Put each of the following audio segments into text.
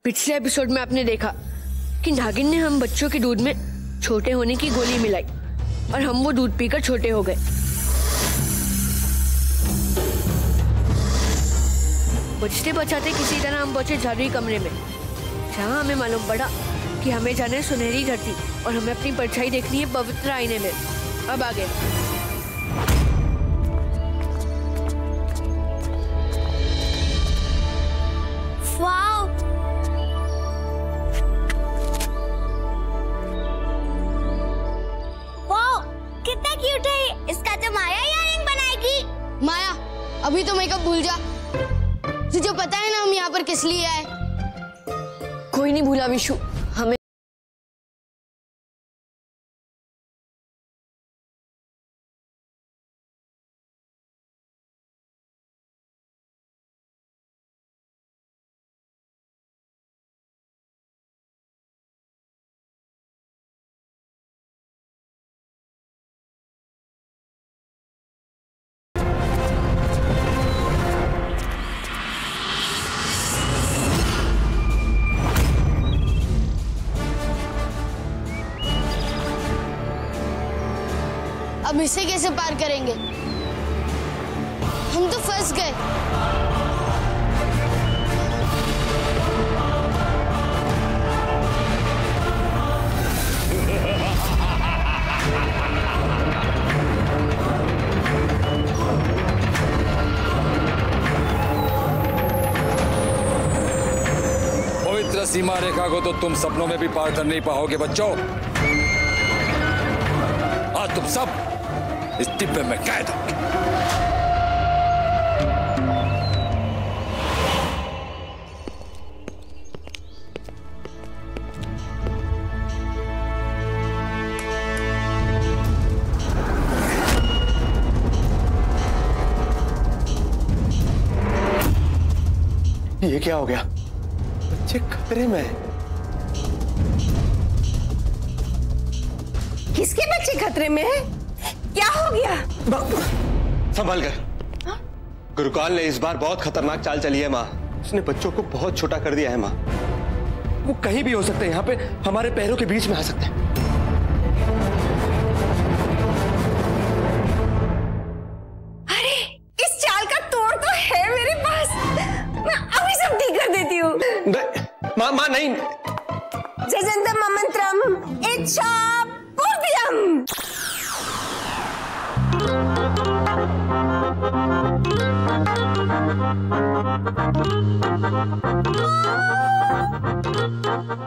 पिछले एपिसोड में आपने देखा कि नागिन ने हम बच्चों के दूध में छोटे होने की गोली मिलाई और हम वो दूध पीकर छोटे हो गए। बचते बचाते किसी तरह हम पहुंचे जादुई कमरे में, जहां हमें मालूम पड़ा कि हमें जाना है सुनहरी धरती और हमें अपनी परछाई देखनी है पवित्र आईने में। अब आगे वाओ, वाओ, कितना क्यूट है। इसका तो माया इयररिंग बनाएगी। माया, अभी तो मेकअप भूल जा। तुझे पता है ना हम यहाँ पर किस लिए आए? कोई नहीं भूला विशु, हमें अब इसे कैसे पार करेंगे? हम तो फंस गए। पवित्र सीमा रेखा को तो तुम सपनों में भी पार कर नहीं पाओगे बच्चों। आज तुम सब इस डिब्बे में कैद हो। ये क्या हो गया? बच्चे खतरे में हैं। किसके बच्चे खतरे में हैं? क्या हो गया? संभल कर। गुरुकाल ने इस बार बहुत खतरनाक चाल चली है माँ। उसने बच्चों को बहुत छोटा कर दिया है माँ। वो कहीं भी हो सकते हैं, यहाँ पे हमारे पैरों के बीच में आ सकते हैं। अरे इस चाल का तोड़ तो है मेरे पास। मैं अभी सब ठीक कर देती हूँ। माँ माँ नहीं। जजंतम मंत्रम इच्छा पूर्तियम।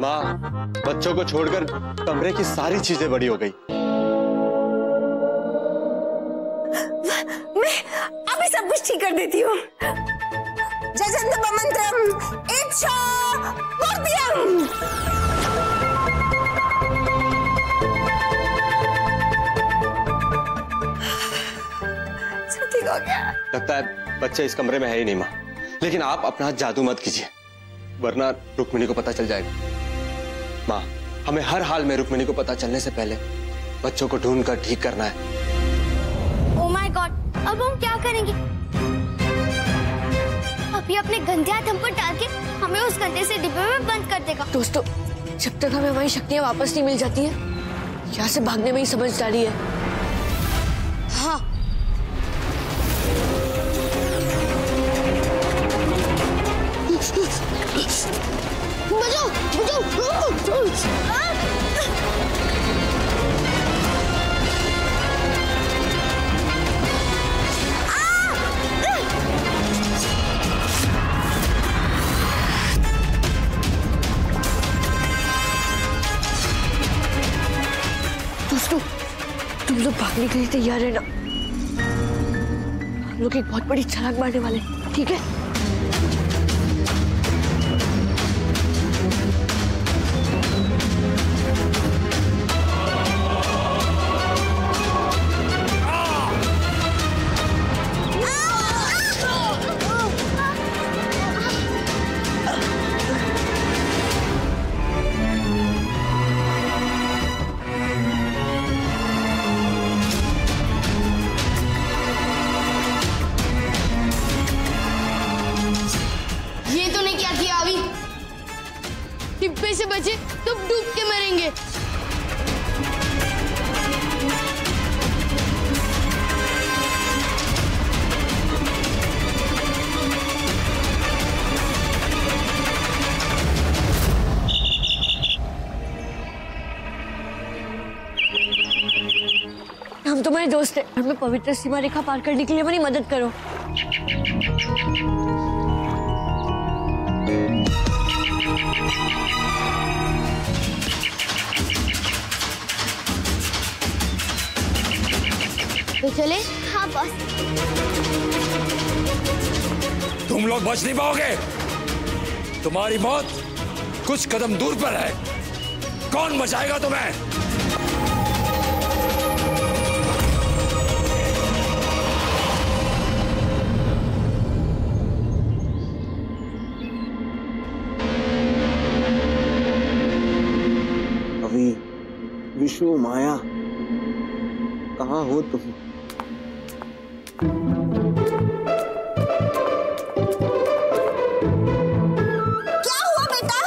माँ, बच्चों को छोड़कर कमरे की सारी चीजें बड़ी हो गई। मैं अभी सब कुछ ठीक कर देती हूँ। जजंतम मंत्रम इच्छा पूर्तियम। ठीक हो गया। लगता है बच्चे इस कमरे में है ही नहीं माँ। लेकिन आप अपना जादू मत कीजिए, वरना रुक्मिणी को पता चल जाएगा। माँ, हमें हर हाल में रुक्मिणी को पता चलने से पहले बच्चों को ढूंढ कर ठीक करना है। ओह माय गॉड, अब हम क्या करेंगे? अभी अपने गंदे हाथ हम पर डाल के हमें उस गंदे से डिब्बे में बंद कर देगा। दोस्तों, जब तक हमें हमारी शक्तियां वापस नहीं मिल जाती हैं, यहाँ से भागने में ही समझदारी है। हाँ, बचाओ, बचाओ। दोस्तों, तुम लोग भागने के लिए तैयार है ना? हम लोग एक बहुत बड़ी छलांग मारने वाले हैं, ठीक है? डूबने से बचे तो डूब के मरेंगे। हम तुम्हारे दोस्त हैं, हमें पवित्र सीमा रेखा पार करने के लिए हमारी मदद करो। तो चले? हाँ बॉस। तुम लोग बच नहीं पाओगे। तुम्हारी मौत कुछ कदम दूर पर है। कौन बचाएगा तुम्हें? अभी विशु, माया, कहाँ हो तुम? क्या हुआ बेटा?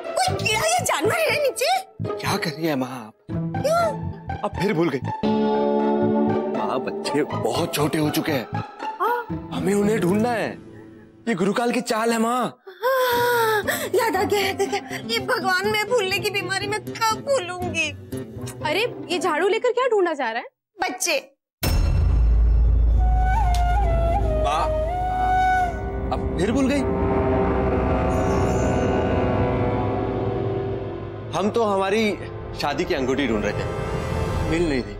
कोई कीड़ा या जानवर है नीचे? क्या कर रही है माँ आप? क्यों? अब फिर भूल गई। माँ, बच्चे बहुत छोटे हो चुके हैं, हमें उन्हें ढूंढना है। ये गुरुकाल की चाल है माँ। याद आ गया, ये भगवान, मैं भूलने की बीमारी में कब भूलूंगी? अरे ये झाड़ू लेकर क्या ढूंढा जा रहा है? बच्चे। माँ, अब फिर भूल गई। हम तो हमारी शादी की अंगूठी ढूंढ रहे थे, मिल नहीं थी।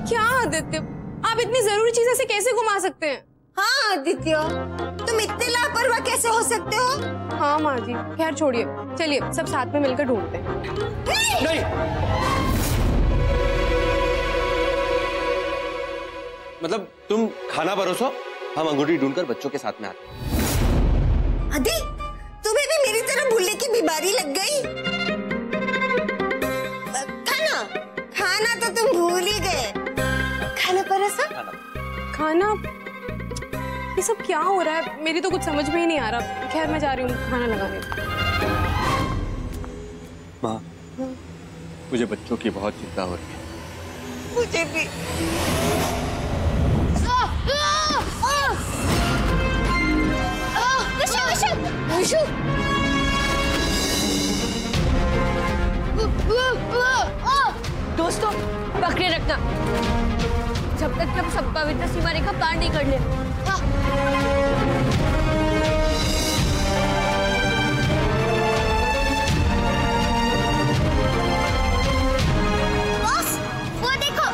क्या आदित्य, आप इतनी जरूरी चीज ऐसे कैसे गुमा सकते हैं? हाँ आदित्य, तुम इतने लापरवाह कैसे हो सकते हो? हाँ माँ जी, खैर छोड़िए, चलिए सब साथ में मिलकर ढूंढते हैं। नहीं, मतलब तुम खाना परोसो, हम अंगूठी ढूंढकर बच्चों के साथ में आते हैं। आदि, तुम्हें भी मेरी तरह भूलने की बीमारी लग गई? खाना तो तुम भूल ही गए। खाना परोसा? खाना? ये सब क्या हो रहा है? मेरी तो कुछ समझ में ही नहीं आ रहा। खैर मैं जा रही हूँ खाना लगाने। माँ, मुझे बच्चों की बहुत चिंता हो रही है। मुझे भी। विशु, दोस्तों, पकड़े रखना जब तक कि हम सब पवित्र सीमा रेखा पार नहीं कर ले। बॉस, वो देखो,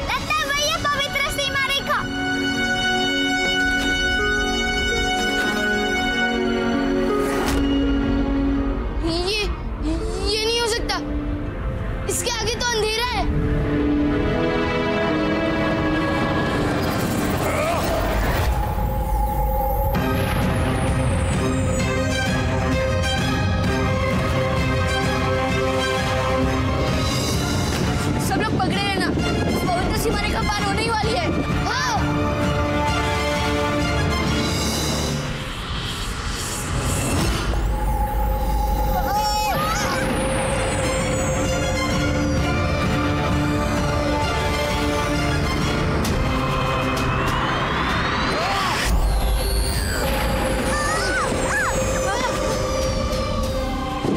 लगता है वही है पवित्र सीमा रेखा। ये नहीं हो सकता, इसके आगे तो अंधेरा है। सब लोग पकड़े रहना, पवित्र सीमा रेखा पार होने ही वाली है। हाँ।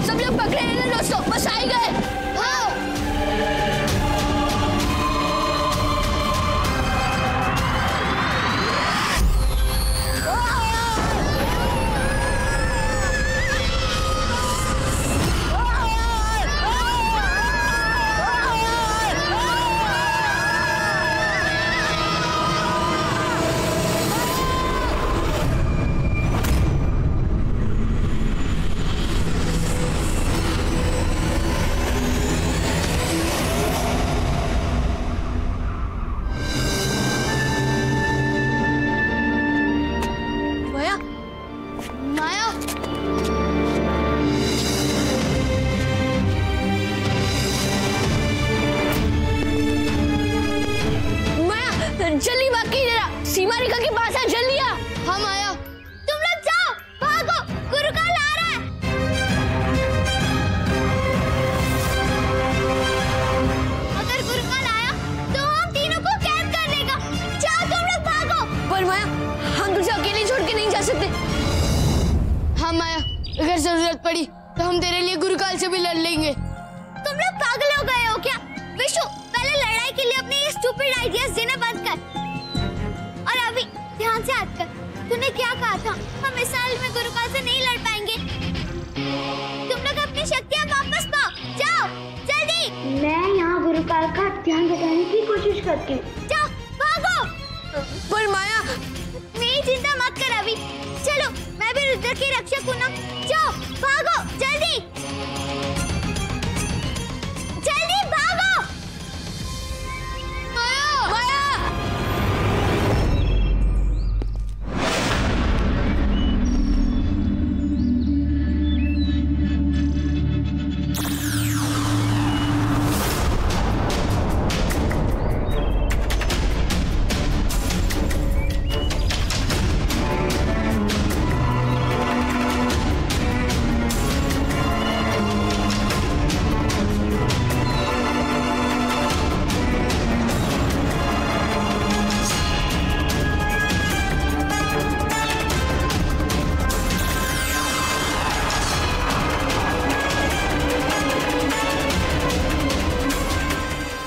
सब लोग पकड़े रहना दोस्तों, बस आ ही गए। जरूरत पड़ी तो हम तेरे लिए गुरुकाल से भी लड़ लेंगे। तुम लोग पागल हो गए हो क्या? विशु, पहले लड़ाई के लिए अपने ये स्टूपिड आइडियाज देना बंद कर। और अभी ध्यान से याद कर, तूने क्या कहा था? हम इस साल में गुरुकाल से नहीं लड़ पाएंगे। तुम लोग अपनी शक्तियाँ वापस पाओ, जाओ जल्दी। मैं यहाँ गुरुकाल का ध्यान रखने की कोशिश करती हूँ। जाओ, भागो। पर माया, मेरी चिंता मत कर अभी। चलो, मैं भी रुद्र की रक्षक हूँ ना। जाओ, भागो जल्दी, जल्दी भागो। माया, माया।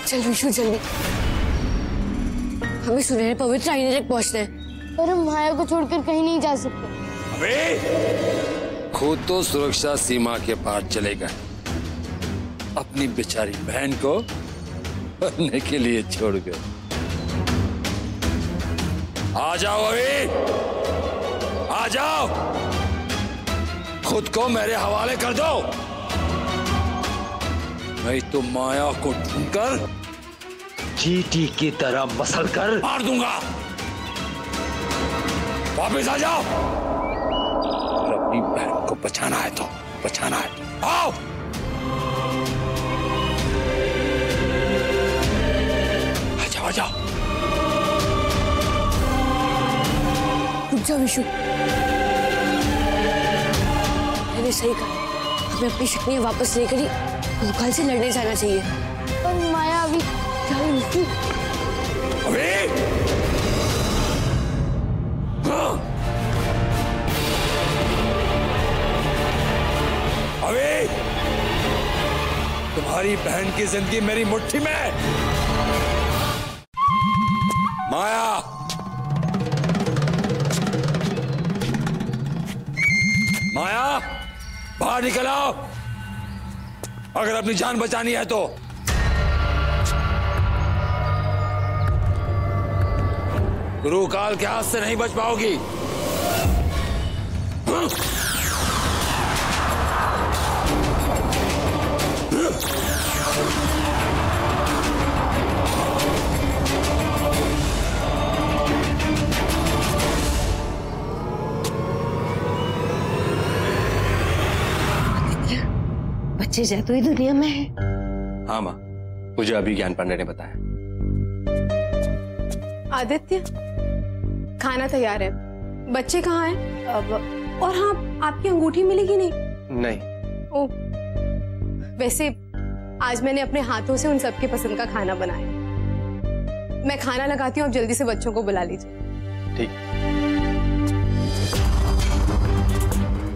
चल विशु जल्दी, हमें सुनहरे पवित्र आईने तक पहुंचना है। पर हम माया को छोड़कर कहीं नहीं जा सकते। अबे खुद तो सुरक्षा सीमा के पार चले गए, अपनी बेचारी बहन को मरने के लिए छोड़ गए। आ जाओ अभी, आ जाओ, खुद को मेरे हवाले कर दो, नहीं तो माया को ढूंढकर चींटी की तरह मसल कर मार दूंगा। वापस आ जाओ, और अपनी बहन को बचाना है तो बचाना है। आओ, आ जाओ, आ जाओ। रुक जाओ विशु, मैंने सही कहा, हमें अपनी शक्तियाँ वापस लेकर ही गुरुकाल से लड़ने जाना चाहिए। पर माया अभी चलो विशु। अभी अभी तुम्हारी बहन की जिंदगी मेरी मुट्ठी में है। माया, माया बाहर निकल आओ, अगर अपनी जान बचानी है तो। गुरुकाल के हाथ से नहीं बच पाओगी। बच्चे जैतोई दुनिया में है। हाँ माँ, मुझे अभी ज्ञान पांडे ने बताया। आदित्य, खाना तैयार है, बच्चे कहाँ हैं? और हाँ, आपकी अंगूठी मिलेगी नहीं? नहीं। ओ, वैसे आज मैंने अपने हाथों से उन सबके पसंद का खाना बनाया। मैं खाना लगाती हूँ, आप जल्दी से बच्चों को बुला लीजिए। ठीक।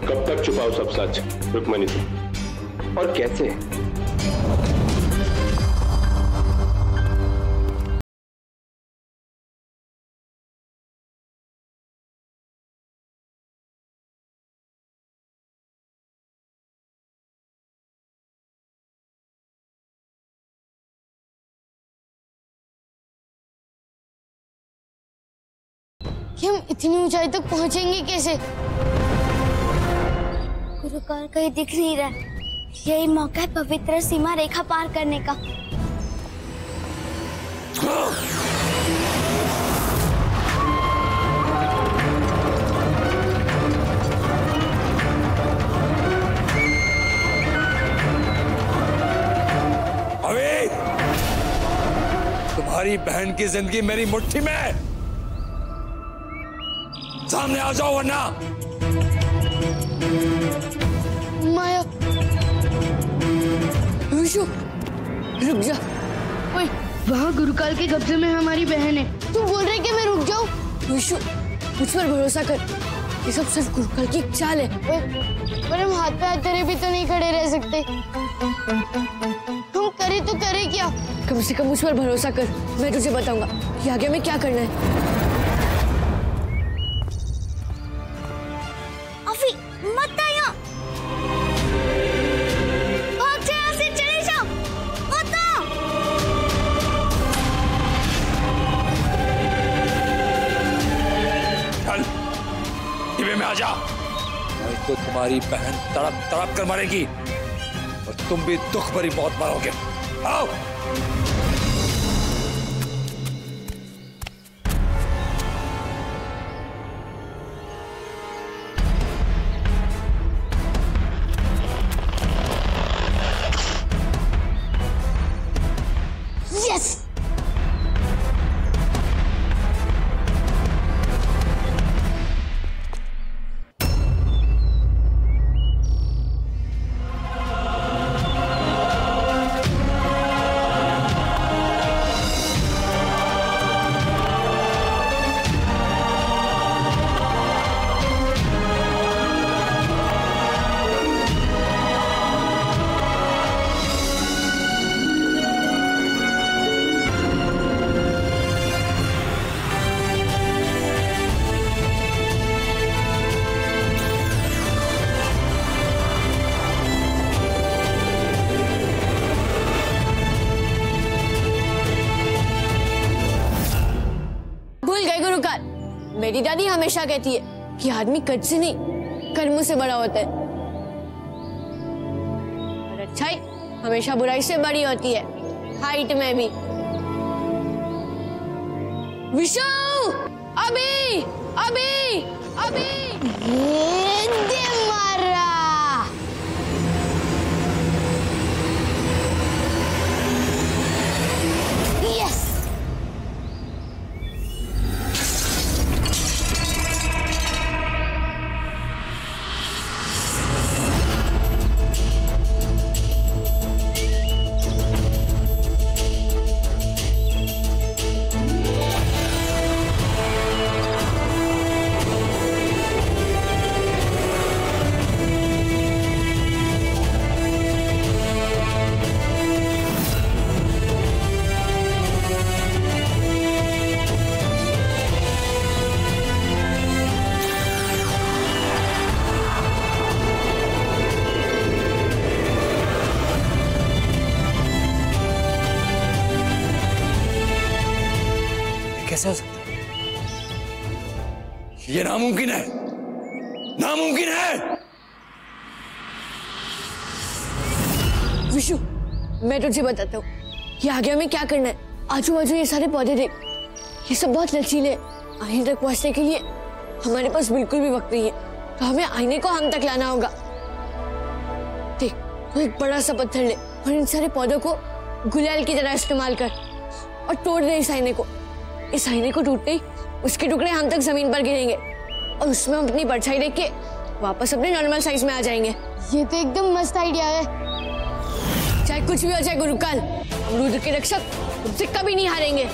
कब तक छुपाओ सब सच रुक्मणी से, और कैसे? कि हम इतनी ऊंचाई तक पहुंचेंगे कैसे? गुरुकाल कहीं दिख नहीं रहा, यही मौका है पवित्र सीमा रेखा पार करने का। अभी तुम्हारी बहन की जिंदगी मेरी मुट्ठी में है, सामने आ जाओ वरना। माया, विशु रुक जा। ओए, वहाँ गुरुकाल के कब्जे में हमारी बहन है। तू बोल रहे कि मैं रुक जाऊं? विशु मुझ पर भरोसा कर, ये सब सिर्फ गुरुकाल की एक चाल है। पर हम हाथ पे हाथ धरे भी तो नहीं खड़े रह सकते। हम करे तो करे क्या? कम से कम मुझ पर भरोसा कर, मैं तुझे बताऊंगा कि आगे हमें क्या करना है। अभी मत आ यहाँ, भाग जा यहाँ से, चले जाओ, मत आ। चल टिबे में आ जा, नहीं तो तुम्हारी बहन तड़प तड़प कर मरेगी और तुम भी दुख भरी मौत मरोगे। आओ। यस। मेरी दादी हमेशा कहती है कि आदमी कद से नहीं कर्मों से बड़ा होता है, और अच्छाई हमेशा बुराई से बड़ी होती है, हाइट में भी। विशु, अभी अभी अभी दे मारा। यस। कैसे हो सकता है? ये नामुमकिन है, नामुमकिन है। विशु, मैं तुझे बताता हूँ कि आगे हमें क्या करना है। आजू बाजू ये सारे पौधे देख, ये सब बहुत लचीले। आईने तक पहुंचने के लिए हमारे पास बिल्कुल भी वक्त नहीं है, तो हमें आईने को हम तक लाना होगा। देख, तो एक बड़ा सा पत्थर ले और इन सारे पौधों को गुलाल की तरह इस्तेमाल कर और तोड़ दे इस आईने को। इस आईने को टूटते ही उसके टुकड़े हम तक जमीन पर गिरेंगे और उसमें हम अपनी परछाई देख के वापस अपने नॉर्मल साइज में आ जाएंगे। ये तो एकदम मस्त आइडिया है। चाहे कुछ भी हो जाए गुरुकाल, हम रुद्र के रक्षक तुमसे कभी नहीं हारेंगे।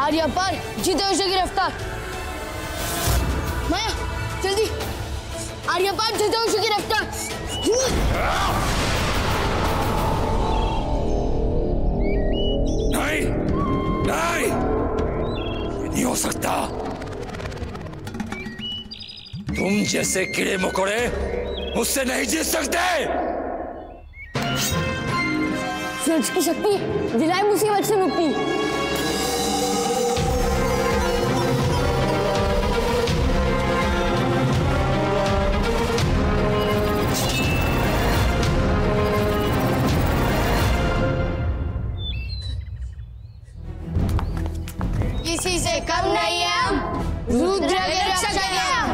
आर्या पार, जितेश की रफ्तार। माया, जल्दी। आर्या पार, जितेश की रफ्तार। नहीं, नहीं, ये नहीं हो सकता। तुम जैसे कीड़े मकोड़े मुझसे नहीं जीत सकते। सूरज की शक्ति दिलाए मुसीबत से मुक्ति। किसी से कम नहीं है हम, रुद्र के रक्षक हैं हम।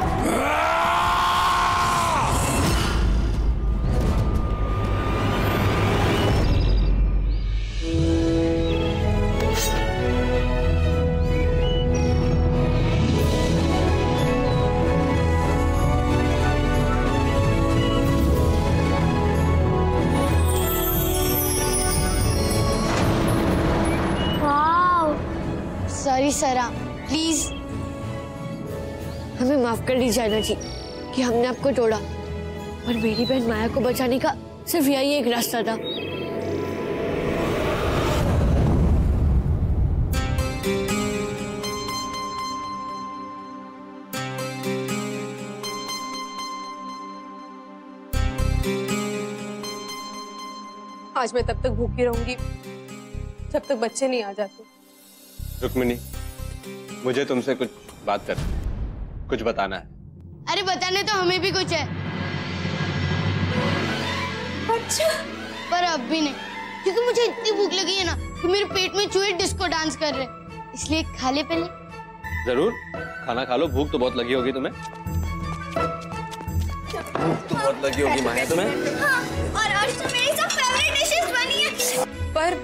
सॉरी सरा, प्लीज। हमें माफ कर दीजिए आयना जी कि हमने आपको तोड़ा, और मेरी बहन माया को बचाने का सिर्फ यही एक रास्ता था। आज मैं तब तक भूखी रहूंगी जब तक बच्चे नहीं आ जाते। रुक्मिणी, मुझे तुमसे कुछ बात करनी है, कुछ बताना है। अरे बताने तो हमें भी कुछ है। अच्छा, पर अब भी नहीं, क्योंकि मुझे इतनी भूख लगी है ना कि मेरे पेट में चूहे डिस्को डांस कर रहे हैं, इसलिए खा ले पहले। जरूर, खाना खा लो, भूख तो बहुत लगी होगी तुम्हें। भूख तो बहुत लगी होगी माया तुम्हें। हाँ, और आज तो मेरी सब फेवरेट डिशेस बनी है। पर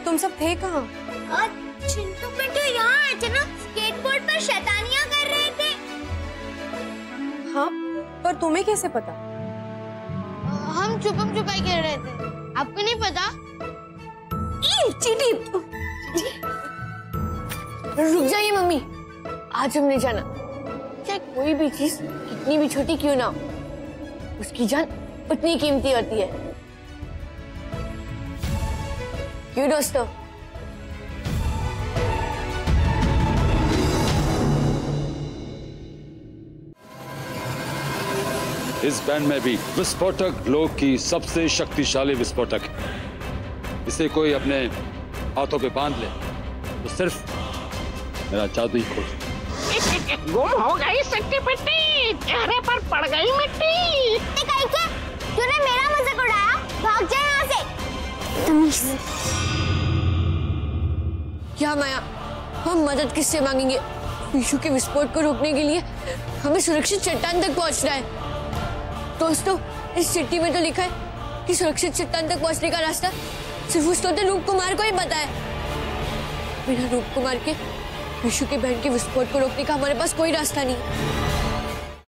तुम सब थे कहाँ? और चिंटू पिंटू यहाँ आए थे ना, स्केटबोर्ड पर शैतानियां कर रहे थे। हाँ, पर तुम्हें कैसे पता? हम छुपम छुपाई खेल रहे थे, आपको नहीं पता? चीटी, रुक जाइए मम्मी, आज हमने जाना चाहे कोई भी चीज कितनी भी छोटी क्यों ना हो, उसकी जान उतनी कीमती होती है। क्यों दोस्तों? इस बैंड में भी विस्फोटक लोक की सबसे शक्तिशाली विस्फोटक है। इसे कोई अपने हाथों पे बांध ले तो सिर्फ मेरा जादू ही खोज। गुम हो गई सट्टी पिट्टी, चेहरे पर पड़ गई मिट्टी। तूने मेरा मजाक उड़ाया, भाग जा यहाँ से। क्या माया, हम मदद किससे मांगेंगे? विशु के विस्फोट को रोकने के लिए हमें सुरक्षित चट्टान तक पहुंचना है। दोस्तों, इस चिट्ठी में तो लिखा है कि सुरक्षित चट्टान तक पहुंचने का रास्ता सिर्फ उस तोते रूप कुमार को ही पता है। बिना रूप कुमार के विशु के बहन के विस्फोट को रोकने का हमारे पास कोई रास्ता नहीं।